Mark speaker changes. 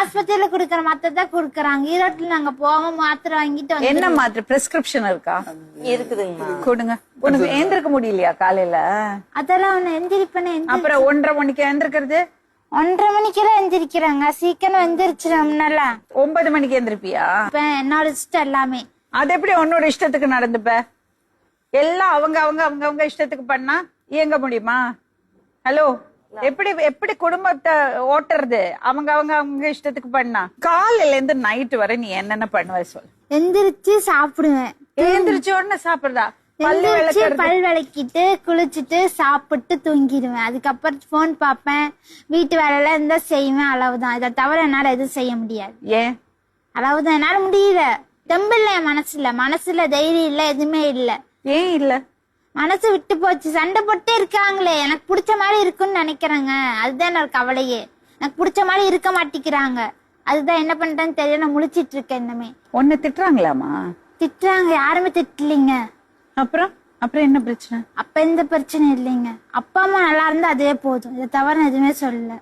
Speaker 1: ஆஸ்பத்திரியில குடுக்கற மாத்திரை குடுக்கறாங்க. ஈரோட்டுல நாங்க போகாம மாத்திரை வாங்கிட்டு வந்து.
Speaker 2: என்ன மாத்திரை? பிரிஸ்கிரிப்ஷன் இருக்கா?
Speaker 3: இருக்குதுங்கம்மா.
Speaker 2: கொடுங்க. உனக்கு ஏந்திருக்க முடியலையா காலையில?
Speaker 1: அதெல்லாம் ஒண்ணு எந்திரிப்பேன்னு.
Speaker 2: அப்புறம் 1:30 மணிக்கு ஏந்திருக்கிறது?
Speaker 1: 1:30 மணிக்கெல்லாம் எந்திரிக்கிறாங்க. சீக்கிரம் எந்திரிச்சிடும்னால
Speaker 2: 9 மணிக்கு எந்திரிப்பியா?
Speaker 1: என்னோட இஷ்டம் எல்லாமே.
Speaker 2: அது எப்படி உன்னோட இஷ்டத்துக்கு நடந்துப்ப? எல்லாம் அவங்க அவங்க அவங்க அவங்க இஷ்டத்துக்கு பண்ணா இயங்க முடியுமா? ஹலோ, எப்படி எப்படி குடும்பத்தை ஓட்டுறது? அவங்க அவங்க அவங்க இஷ்டத்துக்கு பண்ணா காலையில இருந்து நைட்டு வரை நீ என்னென்ன பண்ணுவ சொல்.
Speaker 1: எந்திரிச்சு சாப்பிடுவேன்.
Speaker 2: எந்திரிச்ச உடனே சாப்பிடுறதா?
Speaker 1: பல் விளக்கிட்டு குளிச்சுட்டு சாப்பிட்டு தூங்கிடுவேன். அதுக்கப்புறம் போன் பாப்பேன், வீட்டு வேலையெல்லாம் இருந்தா செய்வேன். அளவுதான். இதை தவிர என்னால எதுவும் செய்ய முடியாது.
Speaker 2: ஏன்?
Speaker 1: அளவுதான். என்னால முடியல. தெம்பு இல்ல என் மனசுல தைரியம் இல்ல, எதுவுமே இல்ல.
Speaker 2: ஏன் இல்ல?
Speaker 1: மனசு விட்டு போச்சு. சண்டை போட்டே இருக்காங்களே. எனக்கு பிடிச்ச மாதிரி இருக்குன்னு நினைக்கிறேங்க. அதுதான் எனக்கு கவலையே. எனக்கு பிடிச்ச மாதிரி இருக்க மாட்டேங்கிறாங்க. அதுதான் என்ன பண்றேன்னு தெரியல. முழிச்சிட்டு இருக்கேன். இன்னமே
Speaker 2: ஒன்னு திட்டுறாங்களாமா?
Speaker 1: திட்டுறாங்க. யாருமே திட்டலீங்க.
Speaker 2: அப்புறம் அப்புறம் என்ன பிரச்சனை?
Speaker 1: அப்ப எந்த பிரச்சனை இல்லைங்க. அப்பா அம்மா நல்லா இருந்தா அதே போதும். இதை தவிர எதுவுமே சொல்லல.